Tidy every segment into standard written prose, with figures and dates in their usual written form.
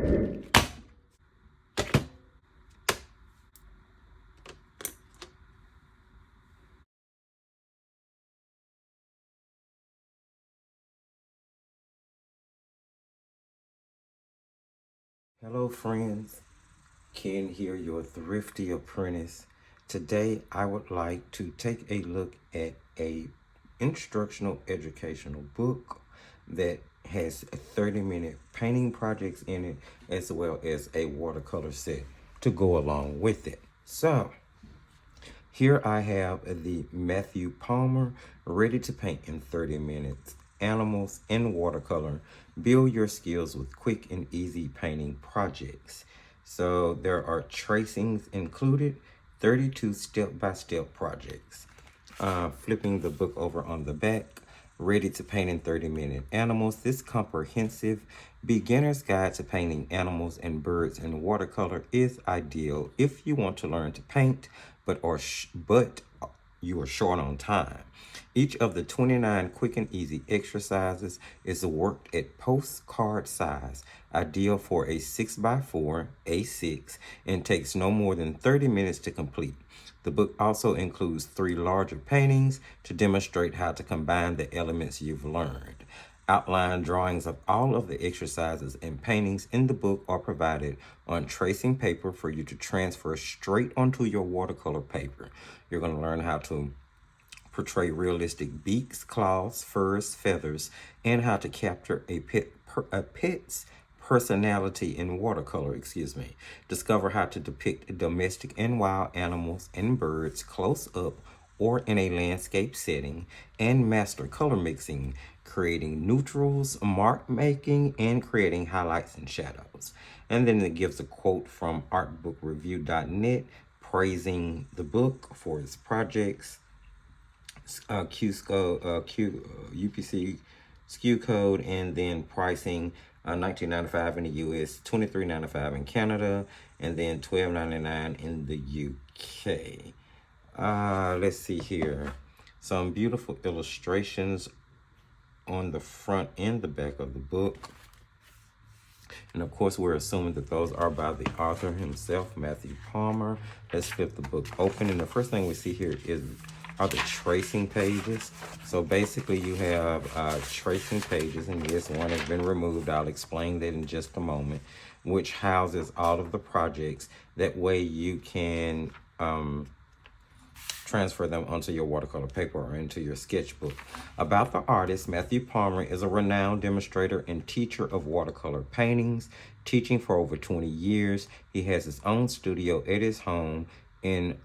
Hello friends, Ken here, your Thrifty Apprentice. Today I would like to take a look at a instructional educational book that has 30-minute painting projects in it, as well as a watercolor set to go along with it. So here I have the Matthew Palmer Ready to Paint in 30 Minutes Animals in Watercolor. Build your skills with quick and easy painting projects. So there are tracings included, 32 step-by-step projects. Flipping the book over on the back, Ready to Paint in 30-Minute Animals. This comprehensive beginner's guide to painting animals and birds in watercolor is ideal if you want to learn to paint, but you are short on time. Each of the 29 quick and easy exercises is worked at postcard size, ideal for a 6x4 A6, and takes no more than 30 minutes to complete. The book also includes 3 larger paintings to demonstrate how to combine the elements you've learned. Outline drawings of all of the exercises and paintings in the book are provided on tracing paper for you to transfer straight onto your watercolor paper. You're going to learn how to portray realistic beaks, claws, furs, feathers, and how to capture a pet's personality in watercolor, Discover how to depict domestic and wild animals and birds close up or in a landscape setting, and master color mixing, creating neutrals, mark making, and creating highlights and shadows. And then it gives a quote from artbookreview.net praising the book for its projects, UPC SKU code, and then pricing, $19.95 in the U.S., $23.95 in Canada, and then $12.99 in the UK. Let's see here. Some beautiful illustrations on the front and the back of the book. And of course, we're assuming that those are by the author himself, Matthew Palmer. Let's flip the book open. And the first thing we see here are the tracing pages. So basically you have tracing pages, and this one has been removed. I'll explain that in just a moment, which houses all of the projects. That way you can transfer them onto your watercolor paper or into your sketchbook. About the artist, Matthew Palmer is a renowned demonstrator and teacher of watercolor paintings, teaching for over 20 years. He has his own studio at his home in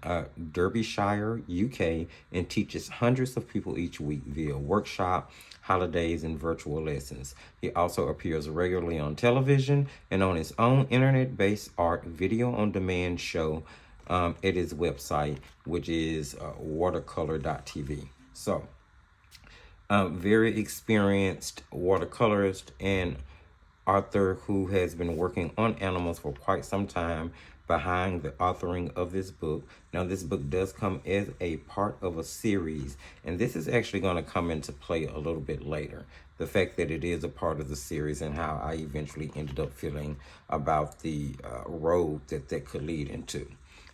Derbyshire, UK, and teaches hundreds of people each week via workshop, holidays, and virtual lessons. He also appears regularly on television and on his own internet-based art video-on-demand show at his website, which is watercolor.tv. So, very experienced watercolorist and author who has been working on animals for quite some time behind the authoring of this book. Now, this book does come as a part of a series, and this is actually going to come into play a little bit later. The fact that it is a part of the series and how I eventually ended up feeling about the road that could lead into.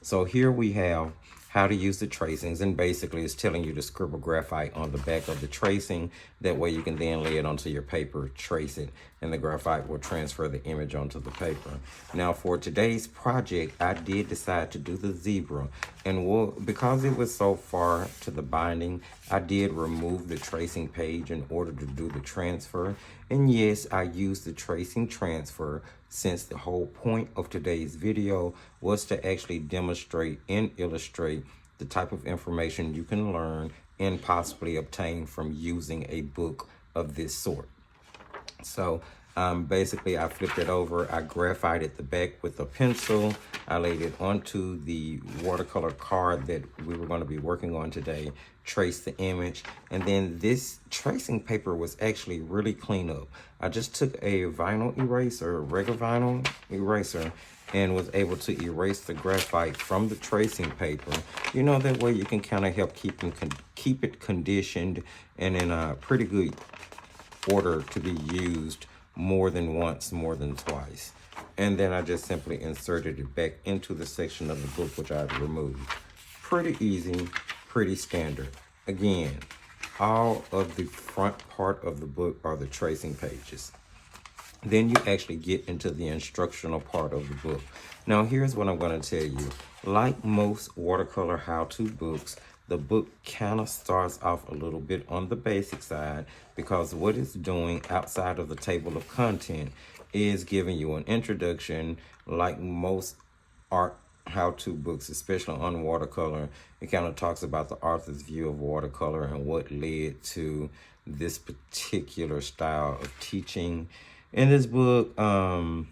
So here we have how to use the tracings, and basically it's telling you to scribble graphite on the back of the tracing. That way you can then lay it onto your paper, trace it, and the graphite will transfer the image onto the paper. Now for today's project, I did decide to do the zebra, and because it was so far to the binding, I did remove the tracing page in order to do the transfer. And yes, I used the tracing transfer since the whole point of today's video was to actually demonstrate and illustrate the type of information you can learn and possibly obtain from using a book of this sort. So basically I flipped it over, I graphited the back with a pencil, I laid it onto the watercolor card that we were going to be working on today, traced the image, and then this tracing paper was actually really clean up. I just took a vinyl eraser, a regular vinyl eraser, and was able to erase the graphite from the tracing paper. You know, that way you can kind of help keep it conditioned and in a pretty good order to be used more than once, more than twice. And then I just simply inserted it back into the section of the book which I've removed. Pretty easy, pretty standard. Again, all of the front part of the book are the tracing pages. Then you actually get into the instructional part of the book. Now, here's what I'm going to tell you. Like most watercolor how-to books, the book kind of starts off a little bit on the basic side, because what it's doing outside of the table of content is giving you an introduction. Like most art how-to books, especially on watercolor, it kind of talks about the author's view of watercolor and what led to this particular style of teaching. In this book, kind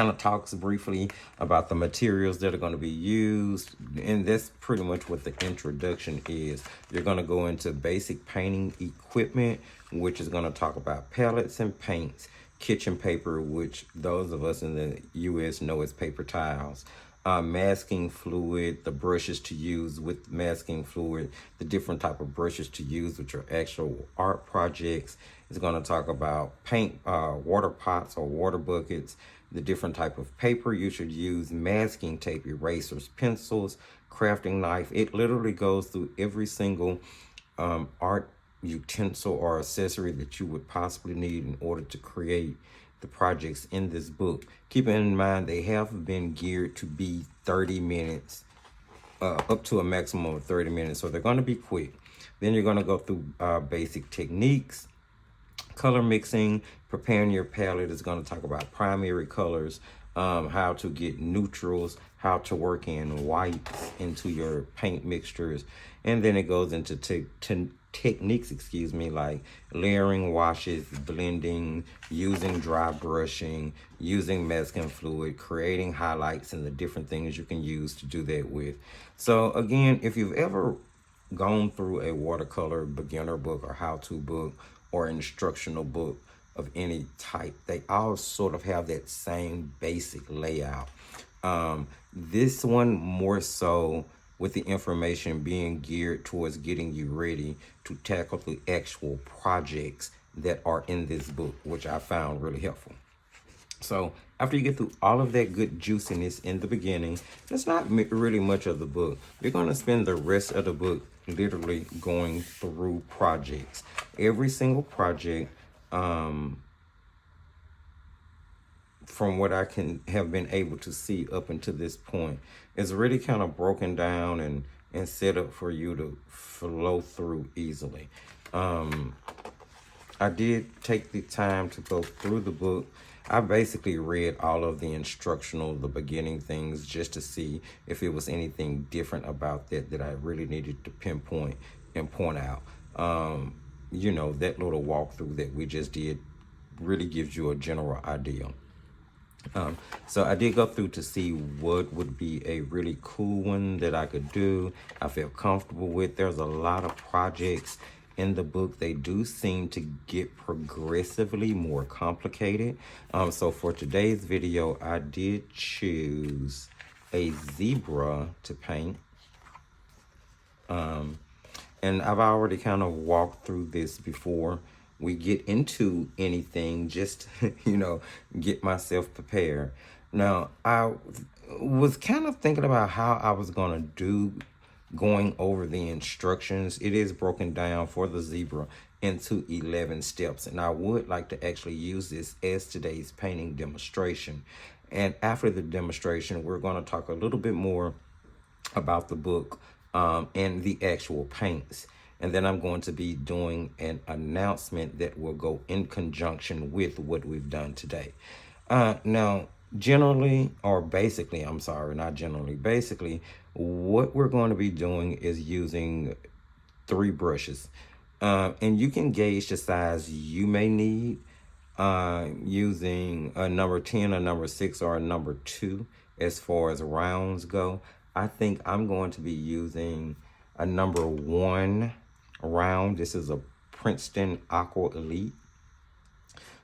of talks briefly about the materials that are going to be used, and that's pretty much what the introduction is. You're going to go into basic painting equipment, which is going to talk about palettes and paints, kitchen paper, which those of us in the U.S. know as paper towels, masking fluid, the brushes to use with masking fluid, the different type of brushes to use, which are actual art projects. It's going to talk about paint, water pots or water buckets, the different type of paper you should use, masking tape, erasers, pencils, crafting knife. It literally goes through every single art utensil or accessory that you would possibly need in order to create the projects in this book. Keeping in mind, they have been geared to be 30 minutes, up to a maximum of 30 minutes. So they're going to be quick. Then you're going to go through basic techniques, color mixing, preparing your palette. Is going to talk about primary colors, how to get neutrals, how to work in whites into your paint mixtures. And then it goes into techniques, like layering washes, blending, using dry brushing, using masking fluid, creating highlights, and the different things you can use to do that with. So again, if you've ever gone through a watercolor beginner book or how-to book or instructional book of any type, they all sort of have that same basic layout. This one more so, with the information being geared towards getting you ready to tackle the actual projects that are in this book, which I found really helpful. So after you get through all of that good juiciness in the beginning, that's not really much of the book. You're going to spend the rest of the book literally going through projects. Every single project, from what I can have been able to see up until this point, is really kind of broken down and set up for you to flow through easily. I did take the time to go through the book. I basically read all of the instructional, the beginning things, just to see if it was anything different about that I really needed to pinpoint and point out. You know, that little walkthrough that we just did really gives you a general idea. So I did go through to see what would be a really cool one that I could do, I feel comfortable with. There's a lot of projects in the book. They do seem to get progressively more complicated. So for today's video, I did choose a zebra to paint. And I've already kind of walked through this before we get into anything, just, you know, get myself prepared. Now, I was kind of thinking about how I was going to do going over the instructions. It is broken down for the zebra into 11 steps, and I would like to actually use this as today's painting demonstration. And after the demonstration, we're going to talk a little bit more about the book and the actual paints. And then I'm going to be doing an announcement that will go in conjunction with what we've done today. Now, generally, or basically, I'm sorry, not generally, basically, what we're going to be doing is using 3 brushes. And you can gauge the size you may need using a number 10, a number 6, or a number 2 as far as rounds go. I think I'm going to be using a number 1 round. This is a Princeton Aqua Elite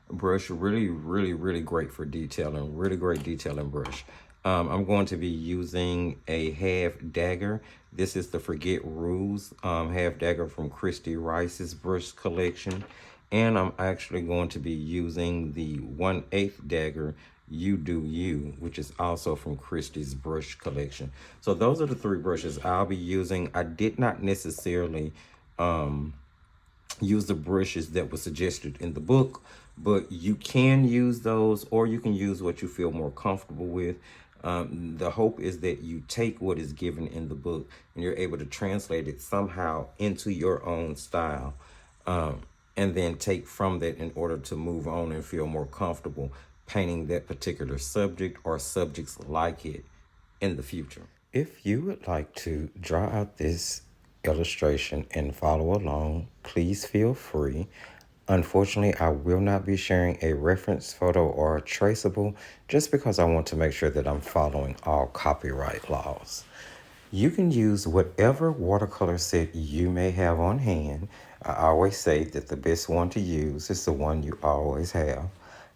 brush. Really great for detailing. Really great detailing brush. I'm going to be using a half dagger. This is the Forget Rules half dagger from Christy Rice's brush collection. And I'm actually going to be using the 1/8 dagger You Do You, which is also from Christie's brush collection. So those are the three brushes I'll be using. I did not necessarily use the brushes that were suggested in the book, but you can use those, or you can use what you feel more comfortable with. The hope is that you take what is given in the book and you're able to translate it somehow into your own style, and then take from that in order to move on and feel more comfortable painting that particular subject or subjects like it in the future. If you would like to draw out this illustration and follow along, please feel free. Unfortunately, I will not be sharing a reference photo or a traceable just because I want to make sure that I'm following all copyright laws. You can use whatever watercolor set you may have on hand. I always say that the best one to use is the one you always have.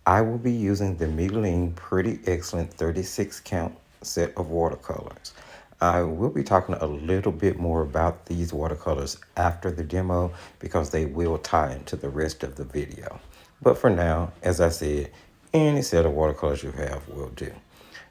I will be using the Maybelline Pretty Excellent 36 count set of watercolors. I will be talking a little bit more about these watercolors after the demo because they will tie into the rest of the video. But for now, as I said, any set of watercolors you have will do.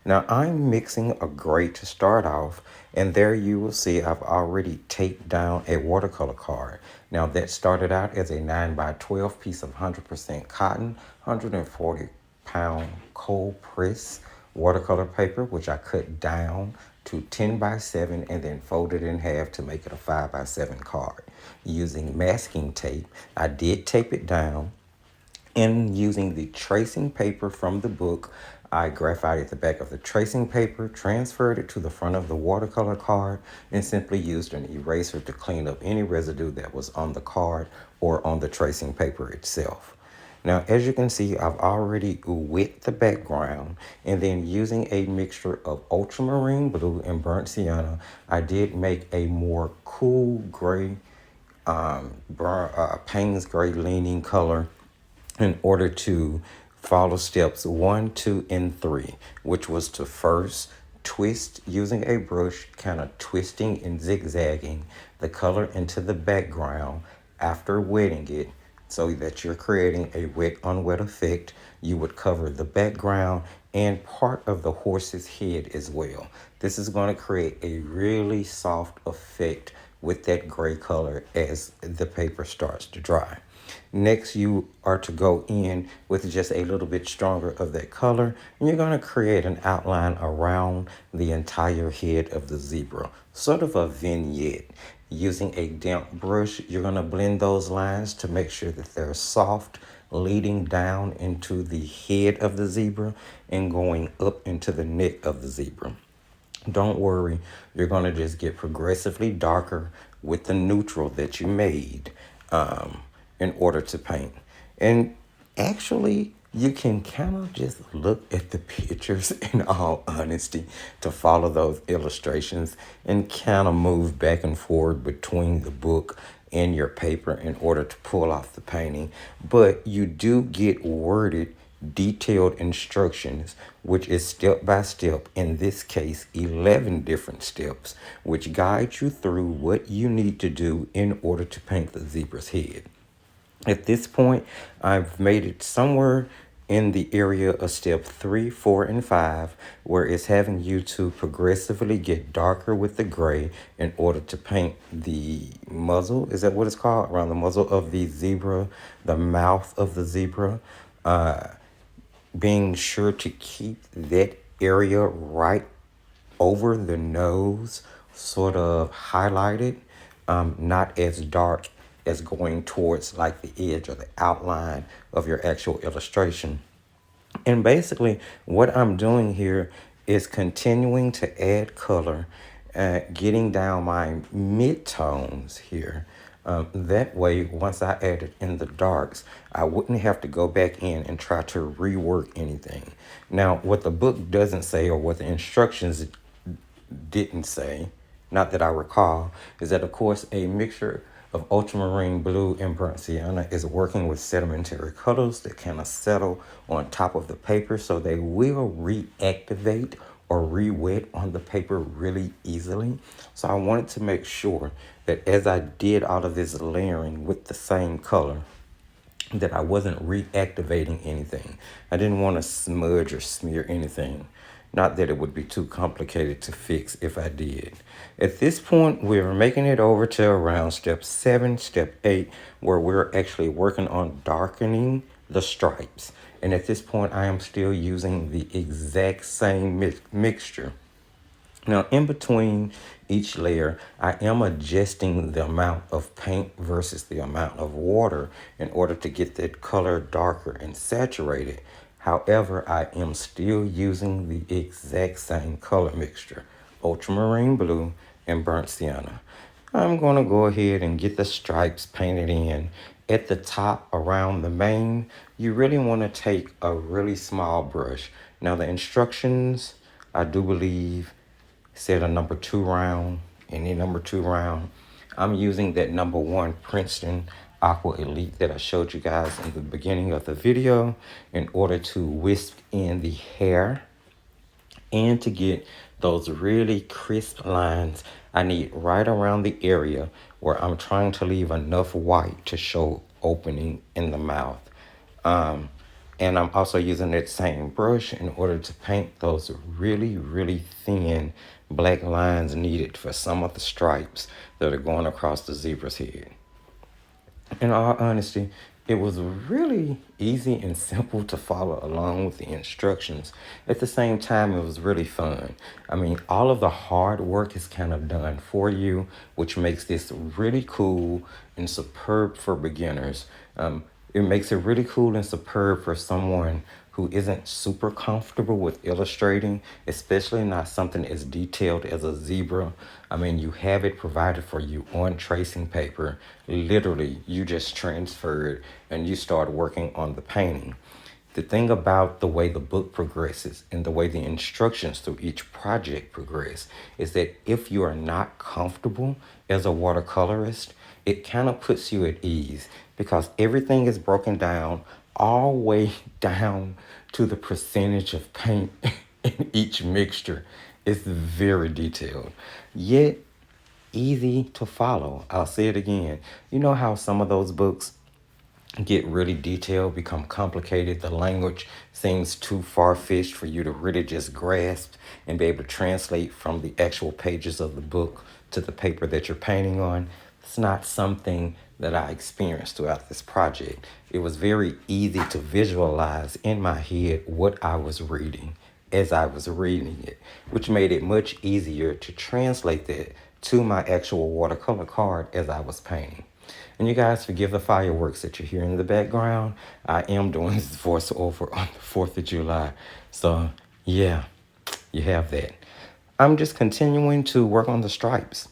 Now I'm mixing a gray to start off, and there you will see I've already taped down a watercolor card. Now that started out as a 9x12 piece of 100% cotton, 140-pound cold press watercolor paper, which I cut down to 10x7 and then folded in half to make it a 5x7 card. Using masking tape, I did tape it down, and using the tracing paper from the book, I graphited the back of the tracing paper, transferred it to the front of the watercolor card, and simply used an eraser to clean up any residue that was on the card or on the tracing paper itself. Now, as you can see, I've already wet the background, and then using a mixture of ultramarine blue and burnt sienna, I did make a more cool gray, Payne's gray leaning color in order to follow steps 1, 2, and 3, which was to first twist using a brush, kind of twisting and zigzagging the color into the background after wetting it so that you're creating a wet on wet effect. You would cover the background and part of the horse's head as well. This is going to create a really soft effect with that gray color as the paper starts to dry. Next, you are to go in with just a little bit stronger of that color, and you're going to create an outline around the entire head of the zebra, sort of a vignette. Using a damp brush, you're going to blend those lines to make sure that they're soft, leading down into the head of the zebra and going up into the neck of the zebra. Don't worry, you're going to just get progressively darker with the neutral that you made in order to paint. And actually, you can kind of just look at the pictures in all honesty to follow those illustrations and kind of move back and forth between the book and your paper in order to pull off the painting. But you do get worded detailed instructions, which is step by step, in this case 11 different steps, which guide you through what you need to do in order to paint the zebra's head. At this point, I've made it somewhere in the area of step 3, 4, and 5, where it's having you to progressively get darker with the gray in order to paint the muzzle. Is that what it's called? Around the muzzle of the zebra, the mouth of the zebra. Being sure to keep that area right over the nose sort of highlighted, not as dark as going towards like the edge or the outline of your actual illustration. And basically what I'm doing here is continuing to add color, getting down my mid-tones here. That way, once I add it in the darks, I wouldn't have to go back in and try to rework anything. Now, what the book doesn't say, or what the instructions didn't say, not that I recall, is that, of course, a mixture of ultramarine blue and burnt sienna is working with sedimentary colors that kind of settle on top of the paper, so they will reactivate or re-wet on the paper really easily. So I wanted to make sure that as I did all of this layering with the same color, that I wasn't reactivating anything. I didn't want to smudge or smear anything. Not that it would be too complicated to fix if I did. At this point, we're making it over to around step 7, step 8, where we're actually working on darkening the stripes. And at this point, I am still using the exact same mixture. Now, in between each layer, I am adjusting the amount of paint versus the amount of water in order to get that color darker and saturated. However, I am still using the exact same color mixture, ultramarine blue and burnt sienna. I'm going to go ahead and get the stripes painted in. At the top around the mane, you really want to take a really small brush. Now, the instructions, I do believe, said a number 2 round, any number 2 round. I'm using that number 1 Princeton Aqua Elite that I showed you guys in the beginning of the video in order to whisk in the hair and to get those really crisp lines I need right around the area where I'm trying to leave enough white to show opening in the mouth. And I'm also using that same brush in order to paint those really, really thin black lines needed for some of the stripes that are going across the zebra's head. In all honesty, it was really easy and simple to follow along with the instructions. At the same time, it was really fun. I mean, all of the hard work is kind of done for you, which makes this really cool and superb for beginners. It makes it really cool and superb for someone who isn't super comfortable with illustrating, especially not something as detailed as a zebra. I mean, you have it provided for you on tracing paper. Literally, you just transfer it and you start working on the painting. The thing about the way the book progresses and the way the instructions through each project progress is that if you are not comfortable as a watercolorist, it kind of puts you at ease because everything is broken down all the way down to the percentage of paint in each mixture. It's very detailed, yet easy to follow. I'll say it again. You know how some of those books get really detailed, become complicated. The language seems too far-fetched for you to really just grasp and be able to translate from the actual pages of the book to the paper that you're painting on. It's not something that I experienced throughout this project. It was very easy to visualize in my head what I was reading as I was reading it, which made it much easier to translate that to my actual watercolor card as I was painting. And you guys forgive the fireworks that you hear in the background. I am doing this voiceover on the 4th of July. So, yeah, you have that. I'm just continuing to work on the stripes.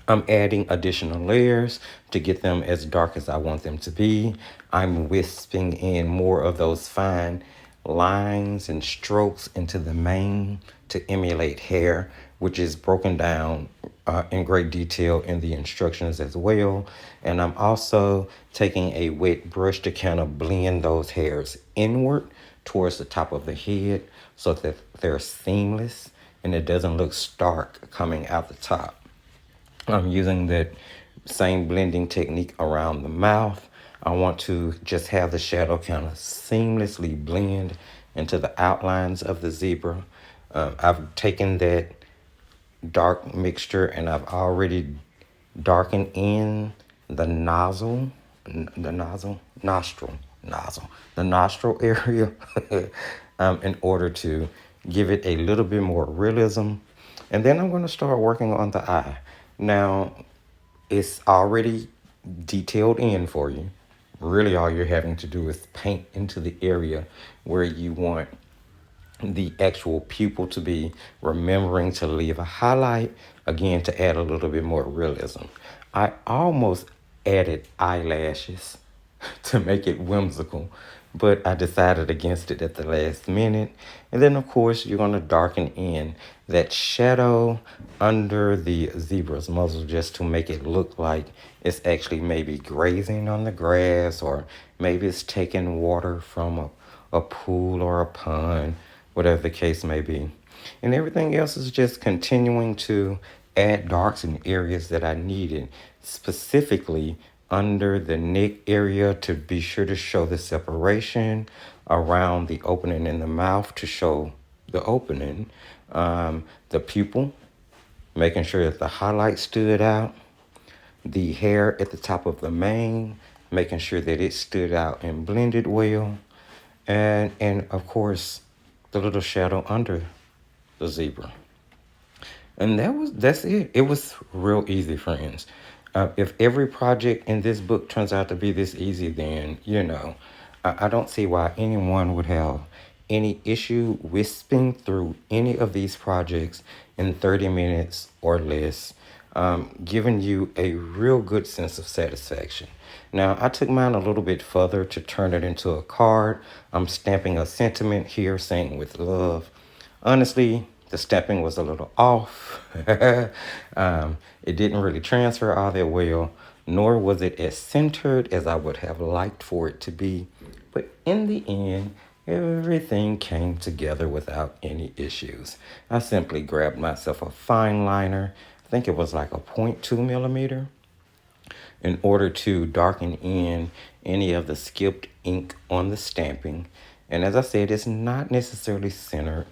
I'm adding additional layers to get them as dark as I want them to be. I'm wisping in more of those fine lines and strokes into the mane to emulate hair, which is broken down in great detail in the instructions as well. And I'm also taking a wet brush to kind of blend those hairs inward towards the top of the head so that they're seamless and it doesn't look stark coming out the top. I'm using that same blending technique around the mouth. I want to just have the shadow kind of seamlessly blend into the outlines of the zebra. I've taken that dark mixture and I've already darkened in the nostril area in order to give it a little bit more realism. And then I'm going to start working on the eye. Now, it's already detailed in for you. Really, all you're having to do is paint into the area where you want the actual pupil to be, remembering to leave a highlight, again, to add a little bit more realism. I almost added eyelashes to make it whimsical, but I decided against it at the last minute. And then, of course, you're going to darken in that shadow under the zebra's muzzle just to make it look like it's actually maybe grazing on the grass, or maybe it's taking water from a pool or a pond, whatever the case may be. And everything else is just continuing to add darks in areas that I needed, specifically under the neck area to be sure to show the separation, around the opening in the mouth to show the opening, the pupil, making sure that the highlight stood out, the hair at the top of the mane, making sure that it stood out and blended well, and of course the little shadow under the zebra. And that's it. It was real easy, friends. If every project in this book turns out to be this easy, then I don't see why anyone would have any issue whispering through any of these projects in 30 minutes or less, giving you a real good sense of satisfaction. Now, I took mine a little bit further to turn it into a card. I'm stamping a sentiment here saying with love. Honestly, the stamping was a little off. It didn't really transfer all that well, nor was it as centered as I would have liked for it to be. But in the end, everything came together without any issues. I simply grabbed myself a fine liner. I think it was like a 0.2 millimeter in order to darken in any of the skipped ink on the stamping. And as I said, it's not necessarily centered.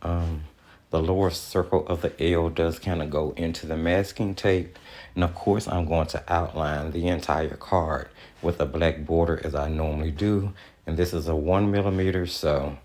The lower circle of the L does kind of go into the masking tape. And of course, I'm going to outline the entire card with a black border as I normally do. And this is a 1 millimeter, so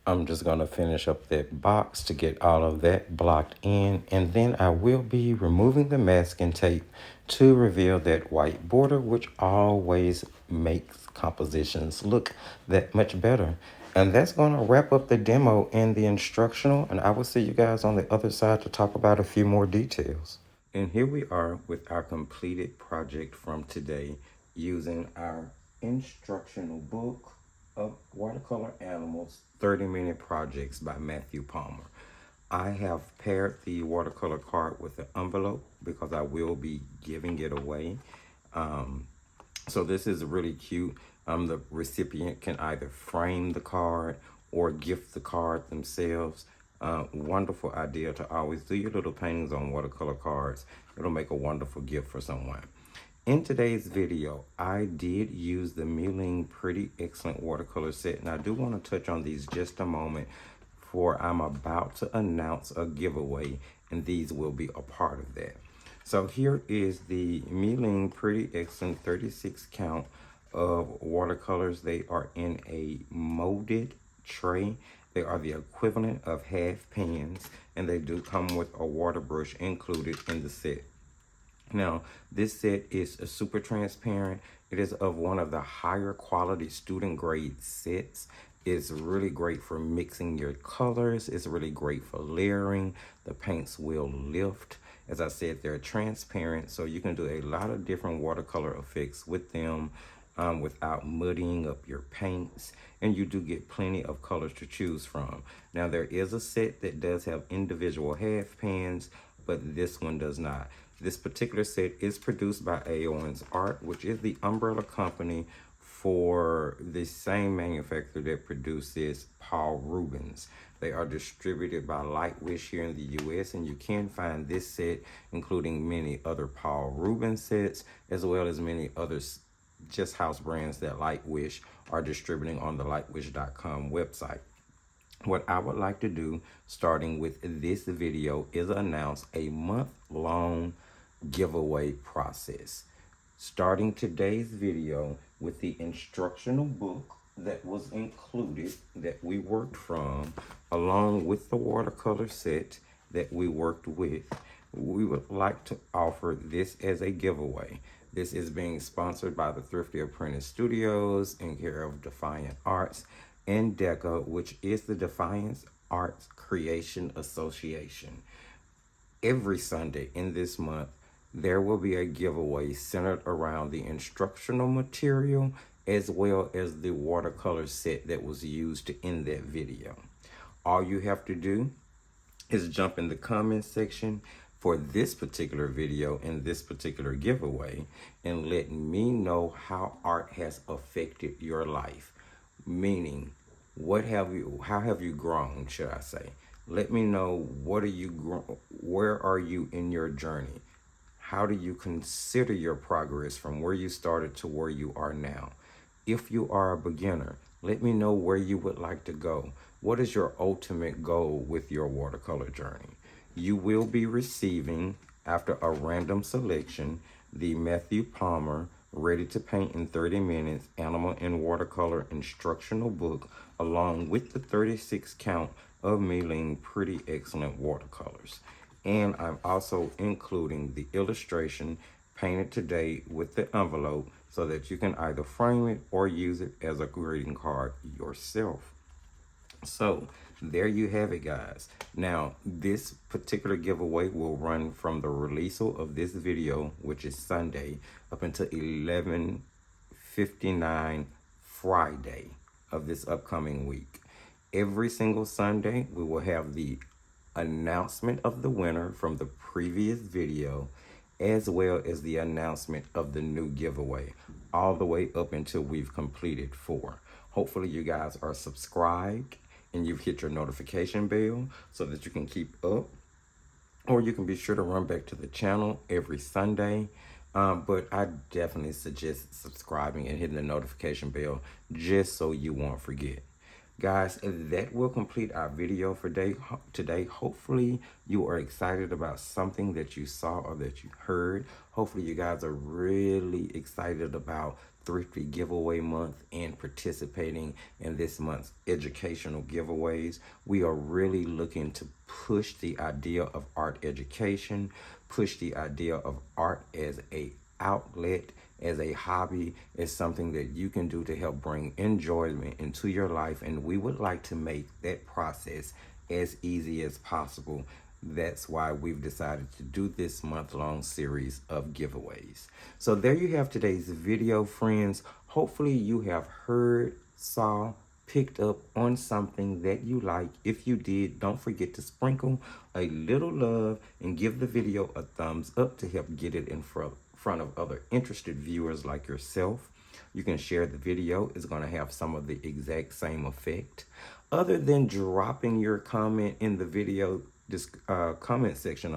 I'm just going to finish up that box to get all of that blocked in. And then I will be removing the masking tape to reveal that white border, which always makes compositions look that much better. And that's going to wrap up the demo and the instructional. And I will see you guys on the other side to talk about a few more details. And here we are with our completed project from today using our instructional book of Watercolor Animals 30-Minute Projects by Matthew Palmer. I have paired the watercolor card with the envelope because I will be giving it away. So this is really cute. The recipient can either frame the card or gift the card themselves. Wonderful idea to always do your little paintings on watercolor cards. It'll make a wonderful gift for someone. In today's video, I did use the Mealing Pretty Excellent watercolor set, and I do want to touch on these just a moment, for I'm about to announce a giveaway, and these will be a part of that. So here is the Mealing Pretty Excellent 36 count of watercolors. They are in a molded tray. They are the equivalent of half pans, and they do come with a water brush included in the set. Now, this set is a super transparent. It is of one of the higher quality student grade sets. It's really great for mixing your colors. It's really great for layering. The paints will lift. As I said, they're transparent, so you can do a lot of different watercolor effects with them without muddying up your paints. And you do get plenty of colors to choose from. Now, there is a set that does have individual half pans, but this one does not. This particular set is produced by Aowen's Art, which is the umbrella company for the same manufacturer that produces Paul Rubens. They are distributed by Lightwish here in the U.S., and you can find this set, including many other Paul Rubens sets, as well as many other just house brands that Lightwish are distributing on the lightwish.com website. What I would like to do, starting with this video, is announce a month-long giveaway process. Starting today's video with the instructional book that was included, that we worked from, along with the watercolor set that we worked with, we would like to offer this as a giveaway. This is being sponsored by the Thrifty Apprentice Studios in care of Defyantarts and DECA, which is the Defiance Arts Creation Association. Every Sunday in this month, there will be a giveaway centered around the instructional material as well as the watercolor set that was used in that video. All you have to do is jump in the comment section for this particular video and this particular giveaway and let me know how art has affected your life. Meaning, how have you grown, should I say? Let me know, where are you in your journey? How do you consider your progress from where you started to where you are now? If you are a beginner, let me know where you would like to go. What is your ultimate goal with your watercolor journey? You will be receiving, after a random selection, the Matthew Palmer Ready to Paint in 30 Minutes Animal and Watercolor Instructional Book, along with the 36 count of Mealing Pretty Excellent Watercolors. And I'm also including the illustration painted today with the envelope so that you can either frame it or use it as a greeting card yourself. So there you have it, guys. Now, this particular giveaway will run from the release of this video, which is Sunday, up until 11:59 Friday of this upcoming week. Every single Sunday, we will have the announcement of the winner from the previous video, as well as the announcement of the new giveaway, all the way up until we've completed 4. Hopefully you guys are subscribed and you've hit your notification bell so that you can keep up, or you can be sure to run back to the channel every Sunday. But I definitely suggest subscribing and hitting the notification bell just so you won't forget. Guys, that will complete our video for today. Hopefully you are excited about something that you saw or that you heard. Hopefully you guys are really excited about Thrifty Giveaway Month and participating in this month's educational giveaways. We are really looking to push the idea of art education, push the idea of art as an outlet, as a hobby, as something that you can do to help bring enjoyment into your life. And we would like to make that process as easy as possible. That's why we've decided to do this month-long series of giveaways. So there you have today's video, friends. Hopefully you have heard, saw, picked up on something that you like. If you did, don't forget to sprinkle a little love and give the video a thumbs up to help get it in front of other interested viewers like yourself. You can share the video. It's going to have some of the exact same effect. Other than dropping your comment in the video comment section,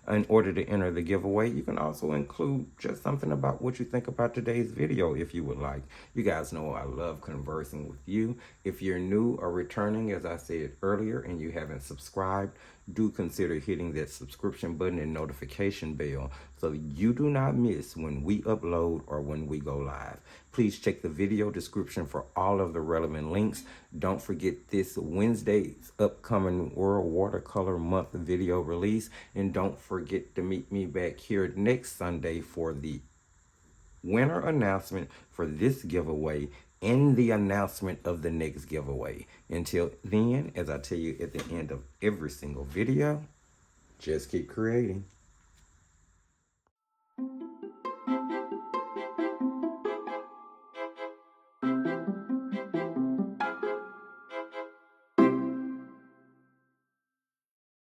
in order to enter the giveaway, you can also include just something about what you think about today's video if you would like. You guys know I love conversing with you. If you're new or returning, as I said earlier, and you haven't subscribed, do consider hitting that subscription button and notification bell so you do not miss when we upload or when we go live. Please check the video description for all of the relevant links. Don't forget this Wednesday's upcoming World Watercolor Month video release. And don't forget to meet me back here next Sunday for the winner announcement for this giveaway and the announcement of the next giveaway. Until then, as I tell you at the end of every single video, just keep creating.